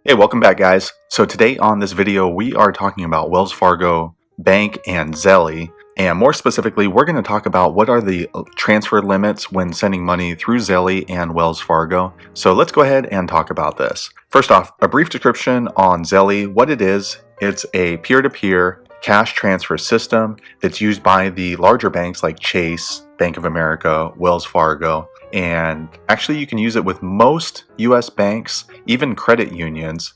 Hey, welcome back guys. So today on this video we are talking about Wells Fargo Bank and Zelle, and more specifically we're going to talk about what are the transfer limits when sending money through Zelle and Wells Fargo. So let's go ahead and talk about this. First off, a brief description on Zelle. What it is, it's a peer-to-peer cash transfer system that's used by the larger banks like Chase, Bank of America, Wells Fargo, and actually you can use it with most US banks, even credit unions,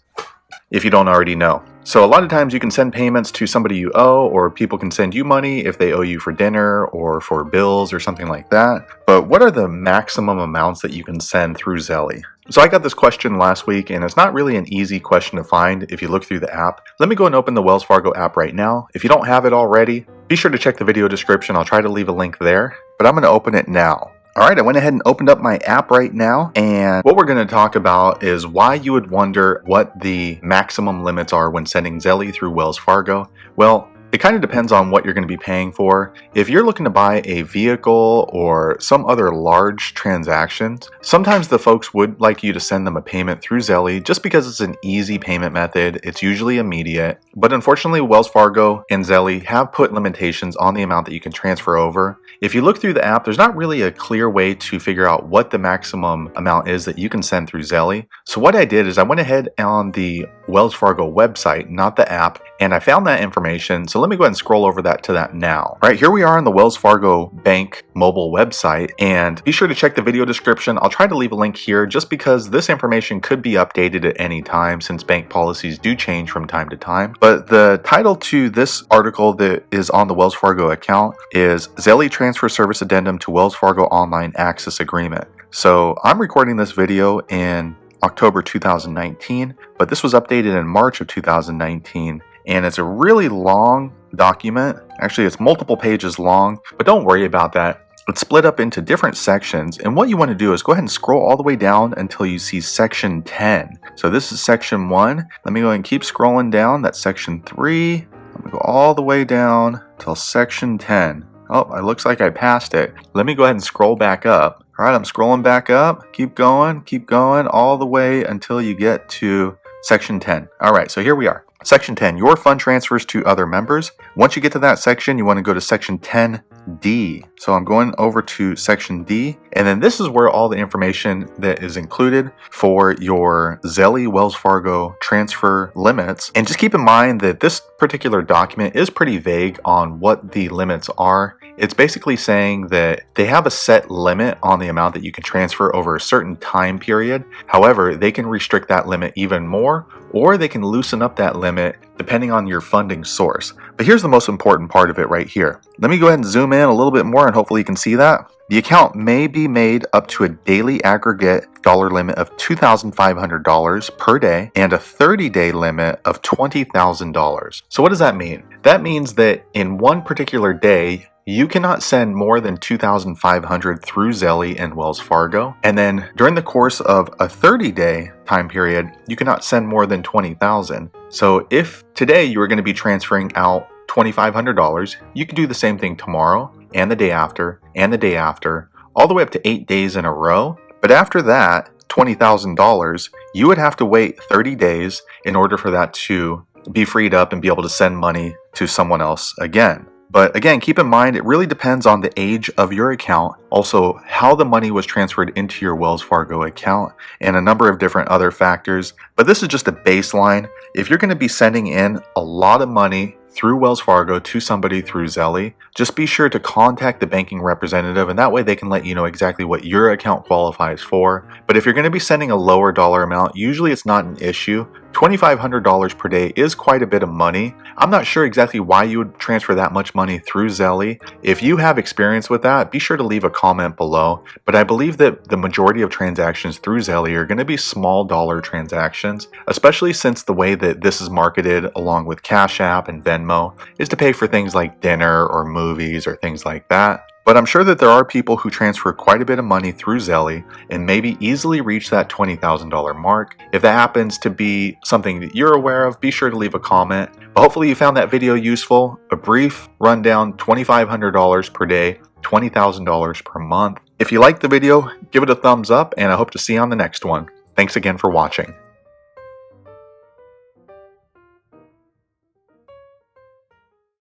if you don't already know. So a lot of times you can send payments to somebody you owe, or people can send you money if they owe you for dinner or for bills or something like that. But what are the maximum amounts that you can send through Zelle? So I got this question last week, and it's not really an easy question to find if you look through the app. Let me go and open the Wells Fargo app right now. If you don't have it already, be sure to check the video description. I'll try to leave a link there, but I'm going to open it now. Alright, I went ahead and opened up my app right now, and what we're going to talk about is why you would wonder what the maximum limits are when sending Zelle through Wells Fargo. Well, it kind of depends on what you're going to be paying for. If you're looking to buy a vehicle or some other large transactions, sometimes the folks would like you to send them a payment through Zelle just because it's an easy payment method. It's usually immediate, but unfortunately Wells Fargo and Zelle have put limitations on the amount that you can transfer over. If you look through the app, there's not really a clear way to figure out what the maximum amount is that you can send through Zelle. So what I did is I went ahead on the Wells Fargo website, not the app, and I found that information. So let me go ahead and scroll over to that now. All right, here we are on the Wells Fargo Bank mobile website, and be sure to check the video description. I'll try to leave a link here just because this information could be updated at any time since bank policies do change from time to time. But the title to this article that is on the Wells Fargo account is Zelle Transfer Service Addendum to Wells Fargo Online Access Agreement. So I'm recording this video in October 2019, but this was updated in March of 2019, and it's a really long document. Actually, it's multiple pages long, but don't worry about that. It's split up into different sections, and what you want to do is go ahead and scroll all the way down until you see section 10. So this is section 1. Let me go ahead and keep scrolling down. That's section 3. Let me go all the way down till section 10. Oh, it looks like I passed it. Let me go ahead and scroll back up. All right, I'm scrolling back up. Keep going all the way until you get to section 10. All right, so here we are. Section 10, your fund transfers to other members. Once you get to that section, you want to go to section 10D. So I'm going over to section D, and then this is where all the information that is included for your Zelle Wells Fargo transfer limits. And just keep in mind that this particular document is pretty vague on what the limits are. It's basically saying that they have a set limit on the amount that you can transfer over a certain time period. However, they can restrict that limit even more, or they can loosen up that limit depending on your funding source. But here's the most important part of it right here. Let me go ahead and zoom in a little bit more, and hopefully you can see that. The account may be made up to a daily aggregate dollar limit of $2,500 per day and a 30-day limit of $20,000. So what does that mean? That means that in one particular day, you cannot send more than $2,500 through Zelle and Wells Fargo. And then during the course of a 30-day time period, you cannot send more than $20,000. So if today you were going to be transferring out $2,500, you could do the same thing tomorrow and the day after and the day after, all the way up to 8 days in a row. But after that, $20,000, you would have to wait 30 days in order for that to be freed up and be able to send money to someone else again. But again, keep in mind, it really depends on the age of your account, also how the money was transferred into your Wells Fargo account, and a number of different other factors. But this is just a baseline. If you're going to be sending in a lot of money through Wells Fargo to somebody through Zelle, just be sure to contact the banking representative, and that way they can let you know exactly what your account qualifies for. But if you're going to be sending a lower dollar amount, usually it's not an issue. $2,500 per day is quite a bit of money. I'm not sure exactly why you would transfer that much money through Zelle. If you have experience with that, be sure to leave a comment below. But I believe that the majority of transactions through Zelle are going to be small dollar transactions, especially since the way that this is marketed along with Cash App and Venmo is to pay for things like dinner or movies or things like that. But I'm sure that there are people who transfer quite a bit of money through Zelle and maybe easily reach that $20,000 mark. If that happens to be something that you're aware of, be sure to leave a comment. But hopefully you found that video useful. A brief rundown, $2,500 per day, $20,000 per month. If you liked the video, give it a thumbs up, and I hope to see you on the next one. Thanks again for watching.